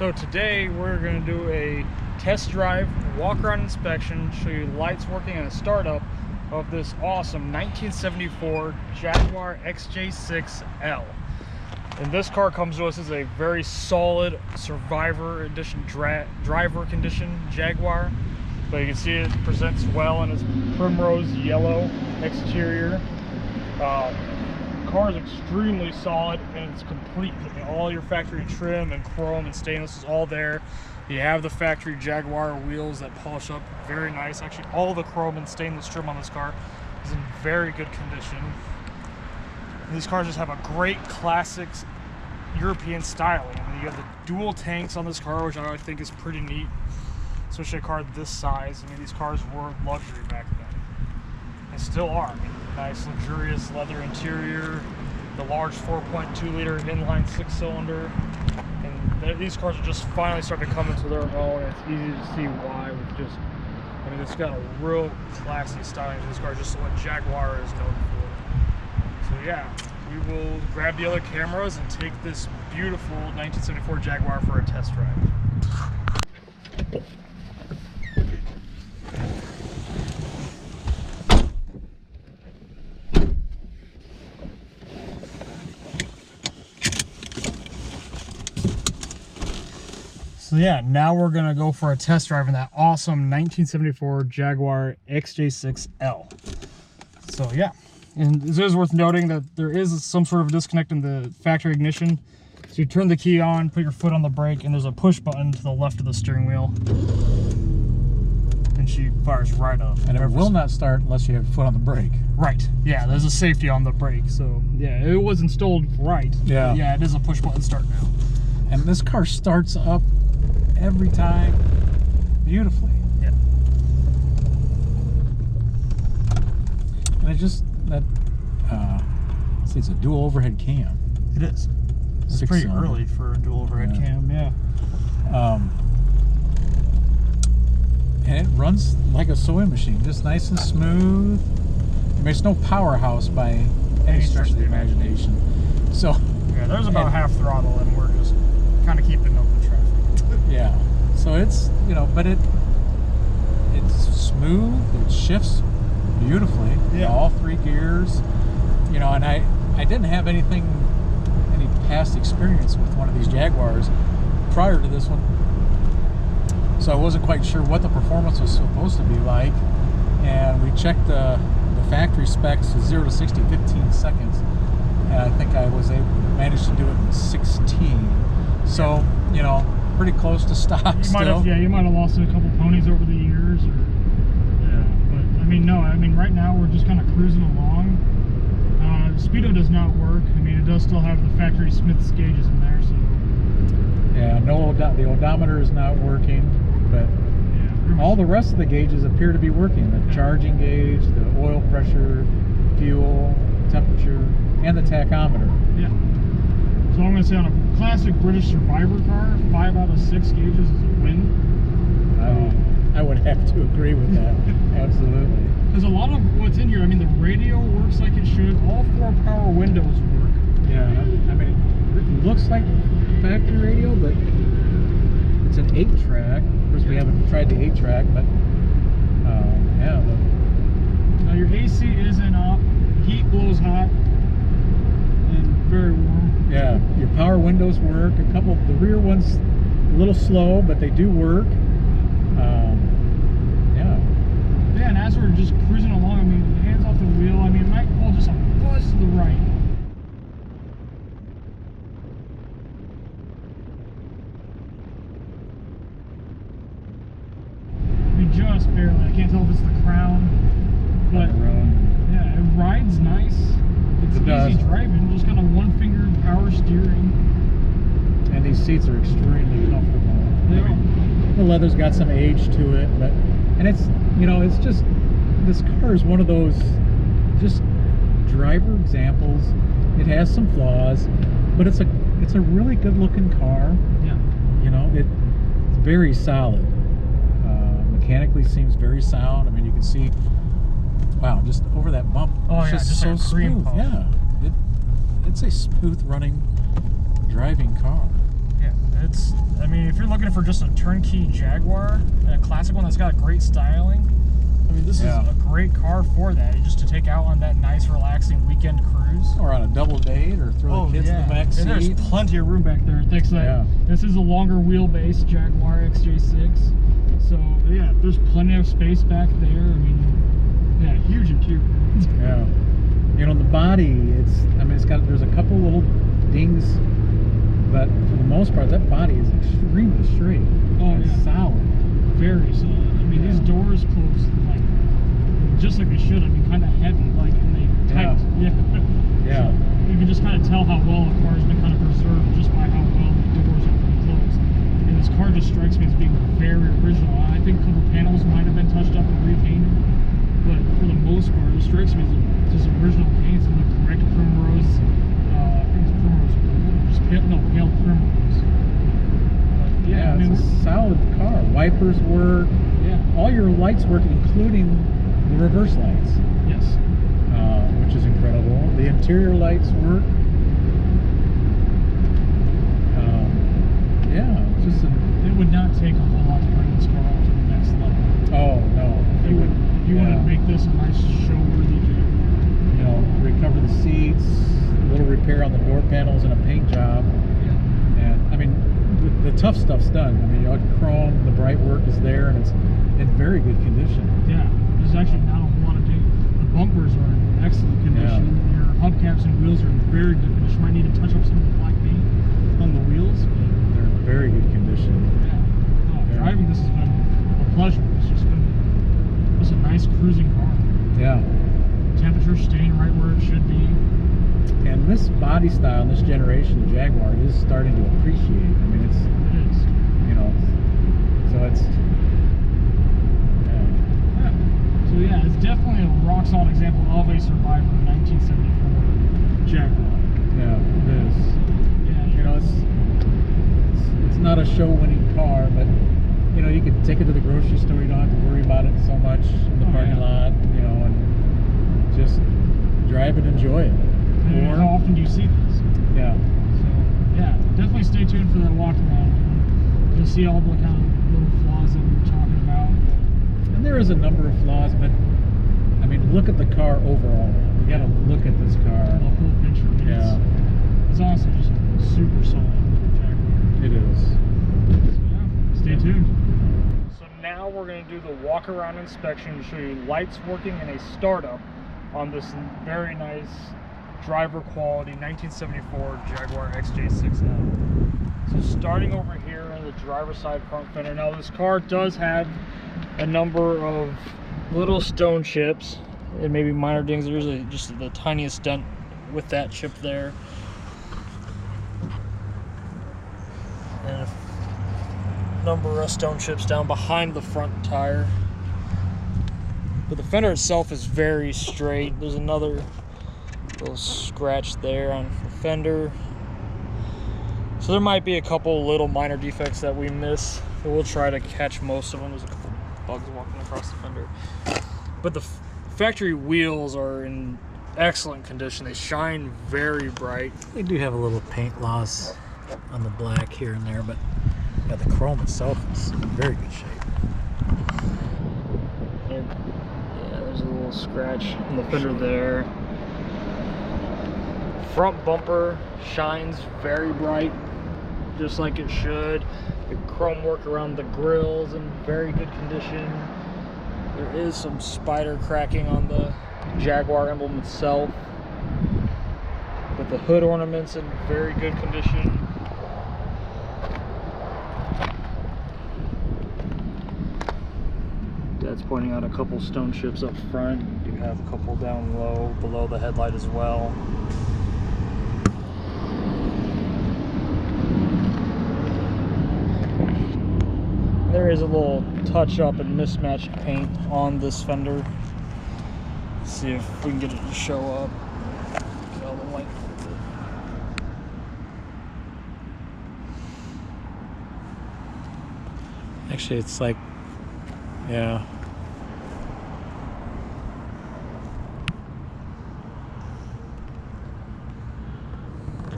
So today we're going to do a test drive, walk around inspection, show you lights working and a startup of this awesome 1974 Jaguar XJ6L. And this car comes to us as a very solid Survivor Edition driver condition Jaguar. But you can see it presents well in its Primrose yellow exterior. Car is extremely solid and it's complete. I mean, all your factory trim and chrome and stainless is all there. You have the factory Jaguar wheels that polish up very nice. Actually, all the chrome and stainless trim on this car is in very good condition. And these cars just have a great classic European styling. I mean, you have the dual tanks on this car, which I think is pretty neat, especially a car this size. I mean, these cars were luxury back then. They still are. I mean, nice luxurious leather interior, the large 4.2 liter inline 6-cylinder, and these cars are just finally starting to come into their own. It's easy to see why. With just, I mean, it's got a real classy styling to this car, just what Jaguar is known for. So yeah, we will grab the other cameras and take this beautiful 1974 Jaguar for a test drive. So yeah, now we're gonna go for a test drive in that awesome 1974 Jaguar XJ6L. So yeah, and it is worth noting that there is some sort of disconnect in the factory ignition. So you turn the key on, put your foot on the brake, and there's a push button to the left of the steering wheel. And she fires right up. And it will not start unless you have your foot on the brake. Right, yeah, there's a safety on the brake. So yeah, it was installed right. Yeah. Yeah, it is a push button start now. And this car starts up every time beautifully. Yeah. And it just see, it's a dual overhead cam. It is. It's pretty early for a dual overhead cam, yeah. And it runs like a sewing machine, just nice and smooth. I mean, it's no powerhouse by any stretch of the imagination. So yeah, there's about half throttle, and we're just kind of keeping up with traffic. Yeah, so it's, you know, but it's smooth, it shifts beautifully, yeah. All three gears, you know, and I didn't have any past experience with one of these Jaguars prior to this one, so I wasn't quite sure what the performance was supposed to be like, and we checked the factory specs, 0 to 60, 15 seconds, and I think I was managed to do it in 16, so, you know, pretty close to stock still. You might have lost a couple ponies over the years, or but I mean, no, I mean, right now we're just kind of cruising along. Speedo does not work. I mean, it does still have the factory Smith's gauges in there, so yeah, the odometer is not working, but yeah, all the rest of the gauges appear to be working. The charging gauge, the oil pressure, fuel, temperature, and the tachometer. Yeah. So I'm going to say on a classic British Survivor car, 5 out of 6 gauges is a win. I would have to agree with that. Absolutely. There's a lot of what's in here. I mean, the radio works like it should. All 4 power windows work. Yeah, I mean, it looks like factory radio, but it's an 8-track. Of course, we haven't tried the 8-track, but yeah. Now your AC isn't up. Heat blows hot and very warm. Yeah, your power windows work. The rear ones a little slow, but they do work. Yeah, and as we're just cruising along, I mean, hands off the wheel, I mean, it might pull just a buzz to the right. I mean, just barely. I can't tell if it's the crown, but yeah, it rides nice. It's easy driving, just kind of one-finger power steering. And these seats are extremely comfortable. They are. The leather's got some age to it, and it's, you know, it's just, this car is one of those just driver examples. It has some flaws, but it's a really good looking car. Yeah. You know, it's very solid. Mechanically seems very sound. I mean, you can see, wow, just over that bump. Oh yeah, just so smooth. Yeah, it's a smooth running driving car. Yeah, I mean, if you're looking for just a turnkey Jaguar, a classic one that's got great styling, I mean, this is a great car for that. Just to take out on that nice, relaxing weekend cruise. Or on a double date, or throw the kids in the back seat. And there's plenty of room back there. Thanks to that. This is a longer wheelbase Jaguar XJ6. So, yeah, there's plenty of space back there. I mean, yeah, huge interior. Yeah. You know, the body, there's a couple little dings, but for the most part, that body is extremely straight. Oh, it's solid. Very solid. I mean, these doors close like just like they should. I mean, kind of heavy, like, and they tight. Yeah. So you can just kind of tell how well a car's been kind of preserved just by how well the doors are closed. And this car just strikes me as being very original. I think a couple panels might have been touched up and repainted, but for the most part, it strikes me as just original paints and the correct Primrose. I think it's Primrose. Just pale Primrose. Yeah, I mean, it's a solid car. Wipers work. Yeah. All your lights work, including the reverse lights. Yes. Which is incredible. The interior lights work. It would not take a whole lot to bring this car up to the next level. Oh no. If you want to make this a nice show-worthy Jaguar. You know, recover the seats, a little repair on the door panels, and a paint job. Yeah. And I mean, the tough stuff's done. I mean, chrome, the bright work is there, and it's in very good condition. Yeah, there's actually not a whole lot of damage. The bumpers are in excellent condition. Yeah. Your hubcaps and wheels are in very good condition. Might need to touch up some of the black paint on the wheels, but they're in very good condition. Yeah. Driving this has been a pleasure. It's just been a nice cruising car. Yeah. Temperature staying right where it should be. And this body style in this generation, the Jaguar, is starting to appreciate. I mean, it is. You know, so it's. So yeah, it's definitely a rock solid example of a survivor 1974 Jaguar. Yeah, it is. Yeah. You know, it's not a show-winning car, but you know, you could take it to the grocery store. You don't have to worry about it so much in the parking lot. You know, and just drive and enjoy it. And how often do you see this? Yeah. So yeah, definitely stay tuned for that walk around. You'll see all the kind of little flaws that we were talking about. And there is a number of flaws, but I mean, look at the car overall. You got to look at this car. The whole picture. I mean, it's honestly just a super solid Jaguar. It is. So yeah, stay tuned. So now we're going to do the walk around inspection to show you lights working in a startup on this very nice driver quality 1974 Jaguar XJ6L. So starting over here on the driver's side front fender. Now this car does have a number of little stone chips and maybe minor dings. There's just the tiniest dent with that chip there. And a number of stone chips down behind the front tire. But the fender itself is very straight. There's another little scratch there on the fender. So there might be a couple little minor defects that we miss, but we'll try to catch most of them. There's a couple bugs walking across the fender. But the factory wheels are in excellent condition. They shine very bright. They do have a little paint loss on the black here and there, but yeah, the chrome itself is in very good shape. And yeah, there's a little scratch on the fender there. Front bumper shines very bright, just like it should. The chrome work around the grills in very good condition. There is some spider cracking on the Jaguar emblem itself, but the hood ornaments in very good condition. Dad's pointing out a couple stone chips up front. You do have a couple down low below the headlight as well. There is a little touch up and mismatched paint on this fender. Let's see if we can get it to show up. Get all the light. Actually, it's like, yeah.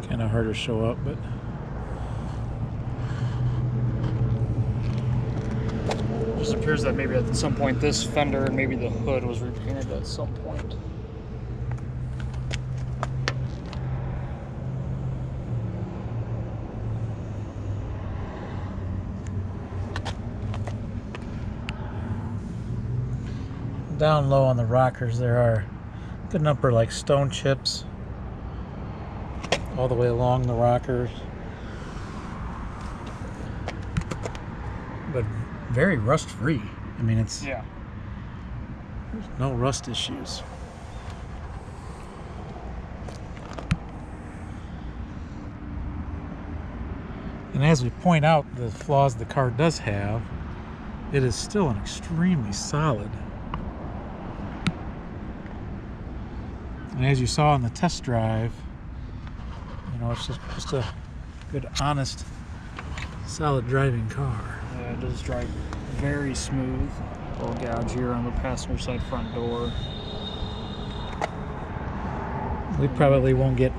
Kind of hard to show up, but appears that maybe at some point this fender and maybe the hood was repainted at some point. Down low on the rockers there are a good number like stone chips all the way along the rockers, but very rust free. I mean, it's Yeah. there's no rust issues. And as we point out the flaws the car does have, it is still an extremely solid. And as you saw on the test drive, you know, it's just a good, honest, solid driving car. Yeah, it does drive very smooth. A little gouge here on the passenger side front door. We probably won't get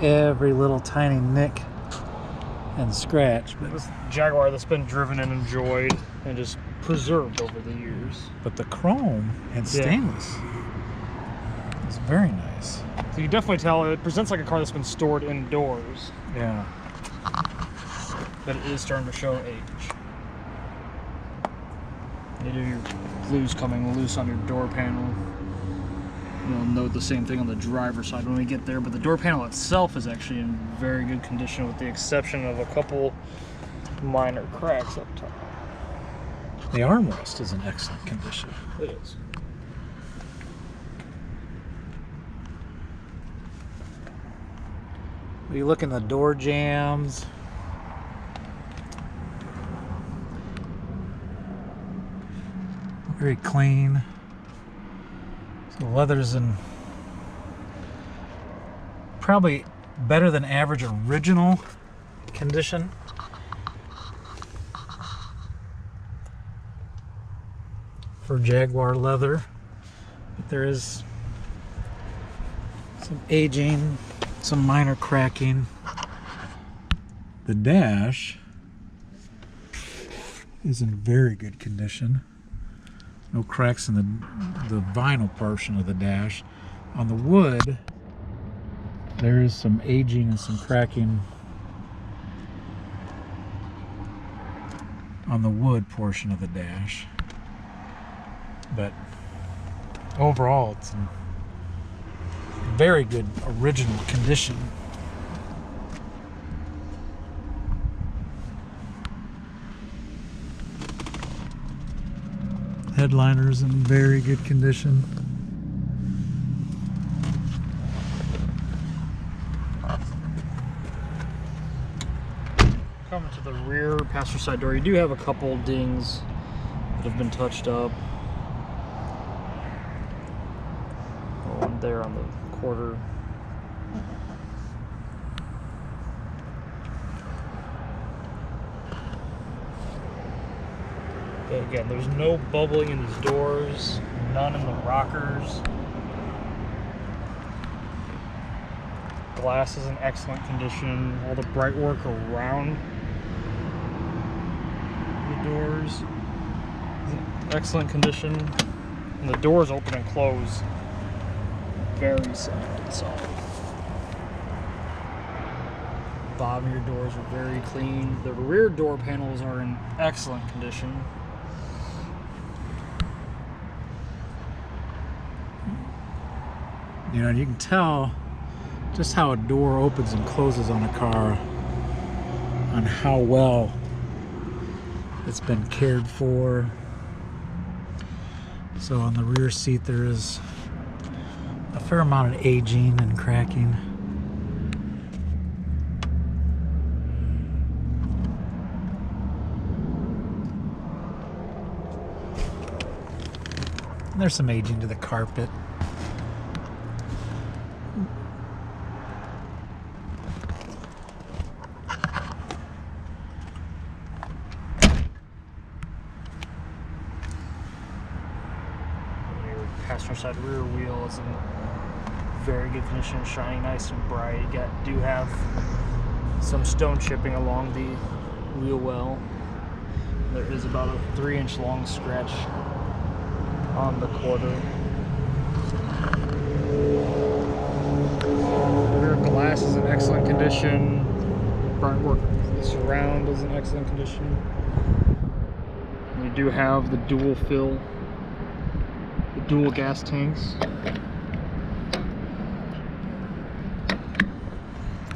every little tiny nick and scratch, but This Jaguar that's been driven and enjoyed and just preserved over the years. the chrome and stainless is very nice. So you can definitely tell it presents like a car that's been stored indoors, Yeah. but it is starting to show age. You do your glues coming loose on your door panel. You'll note the same thing on the driver's side when we get there, but the door panel itself is actually in very good condition with the exception of a couple minor cracks up top. The armrest is in excellent condition. It is. You look in the door jambs. Very clean. So the leather's in probably better than average original condition. For Jaguar leather, but there is some aging, some minor cracking. The dash is in very good condition. No cracks in the vinyl portion of the dash. On the wood, there is some aging and some cracking on the wood portion of the dash. But overall, it's in very good original condition. Headliner's in very good condition. Coming to the rear passenger side door, you do have a couple dings that have been touched up. One there on the quarter. But again, there's no bubbling in these doors, none in the rockers. Glass is in excellent condition. All the bright work around the doors is in excellent condition. And the doors open and close very soft and solid. Bottom of your doors are very clean. The rear door panels are in excellent condition. You know, you can tell just how a door opens and closes on a car, on how well it's been cared for. So on the rear seat there is a fair amount of aging and cracking. And there's some aging to the carpet. Passenger side rear wheel is in very good condition, shining nice and bright. You do have some stone chipping along the wheel well. And There is about a 3-inch long scratch on the quarter. Rear glass is in excellent condition. Front work, the surround is in excellent condition. You do have the dual fill, the dual gas tanks.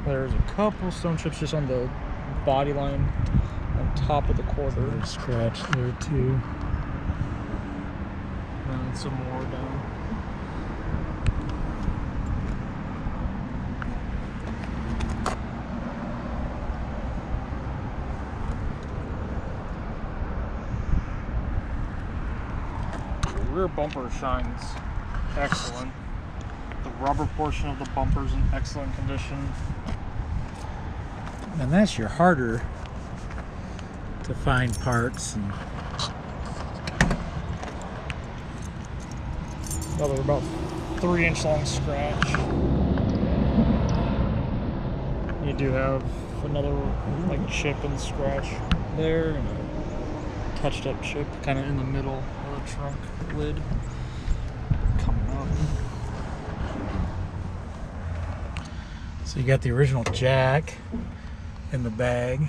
There's a couple stone chips just on the body line on top of the quarter. There's a scratch there too. And some more down. The rear bumper shines excellent. The rubber portion of the bumper is in excellent condition. And that's your harder to find parts. And another about 3-inch long scratch. You do have another like chip and scratch there, and a touched up chip kind of in the middle of the trunk lid coming up. so you got the original jack in the bag.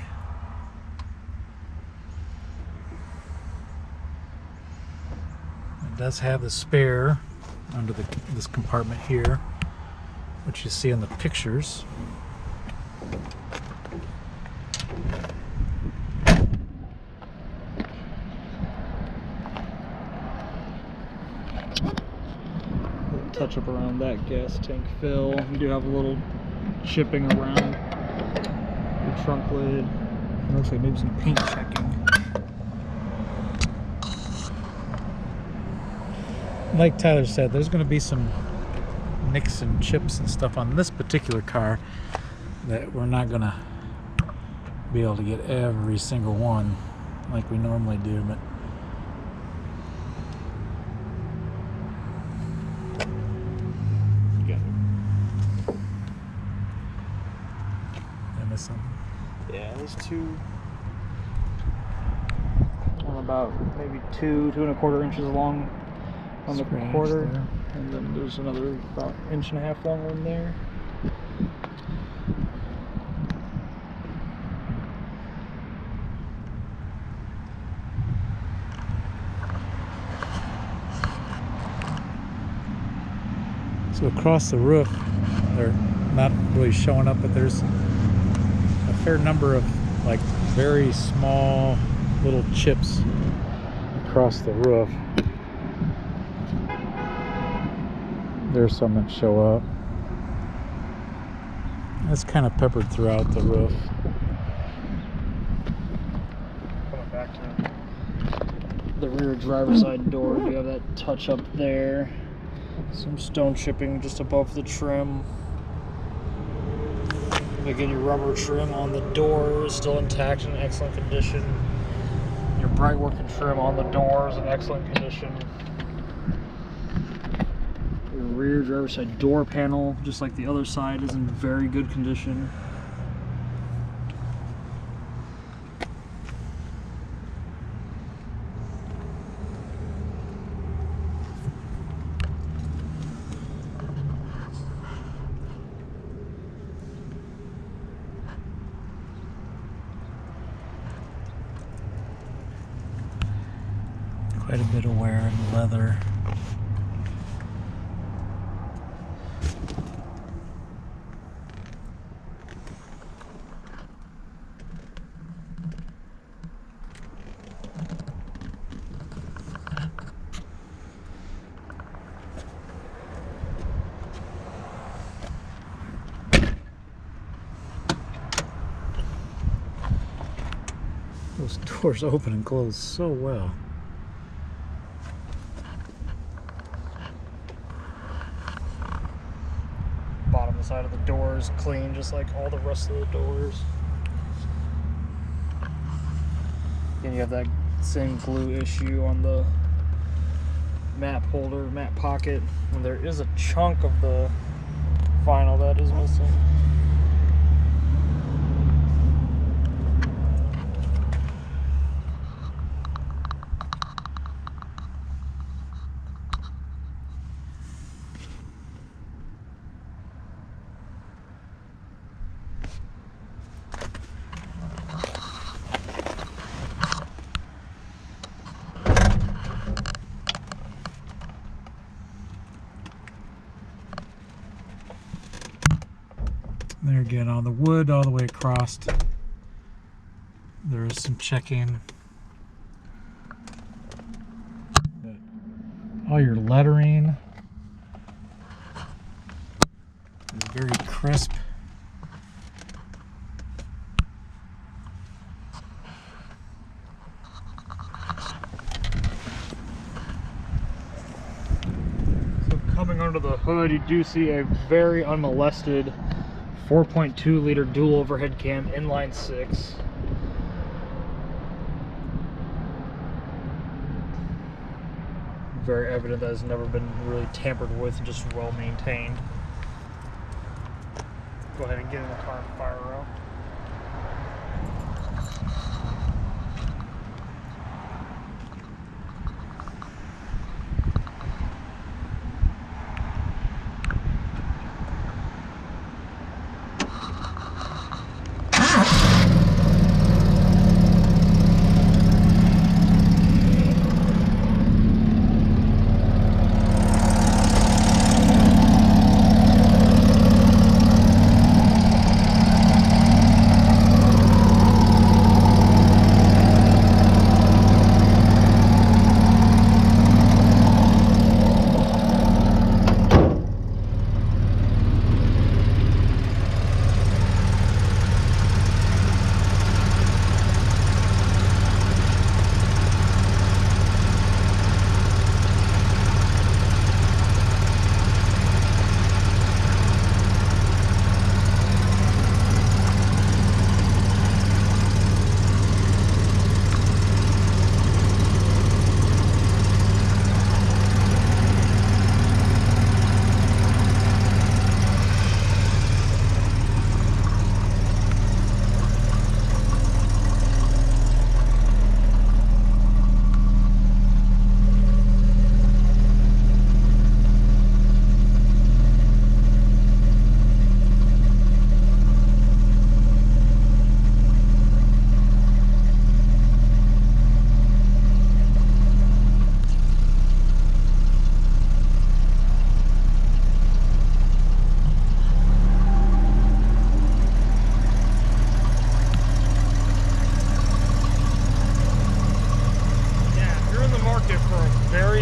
It does have the spare under this compartment here, which you see in the pictures. Touch up around that gas tank fill. You do have a little chipping around the trunk lid. It looks like maybe some paint checking. Like Tyler said, there's going to be some nicks and chips and stuff on this particular car that we're not going to be able to get every single one like we normally do, but You got it. I missed something. Yeah, there's two. About maybe 2.25 inches long on the Scratch quarter, there. and then there's another about 1.5 inch long one there. So across the roof, they're not really showing up, but there's a fair number of like very small little chips across the roof. There's some that show up. That's kind of peppered throughout the roof. Coming back to the rear driver's side door, you have that touch up there. Some stone chipping just above the trim. Again, your rubber trim on the door is still intact and in excellent condition. Your bright working trim on the door is in excellent condition. Your rear driver's side door panel, just like the other side, is in very good condition. Quite a bit of wear in the leather. Those doors open and close so well. Bottom of the side of the door is clean, just like all the rest of the doors. And you have that same glue issue on the map holder, map pocket, and there is a chunk of the vinyl that is missing. There again, on the wood all the way across, there is some checking. All your lettering is very crisp. So coming under the hood, you do see a very unmolested 4.2 liter dual overhead cam inline 6. Very evident that has never been really tampered with and just well maintained. Go ahead and get in the car and fire her up.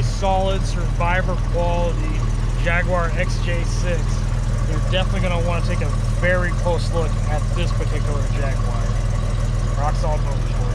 Solid survivor quality Jaguar XJ6, you're definitely going to want to take a very close look at this particular Jaguar. Rock solid motorsport.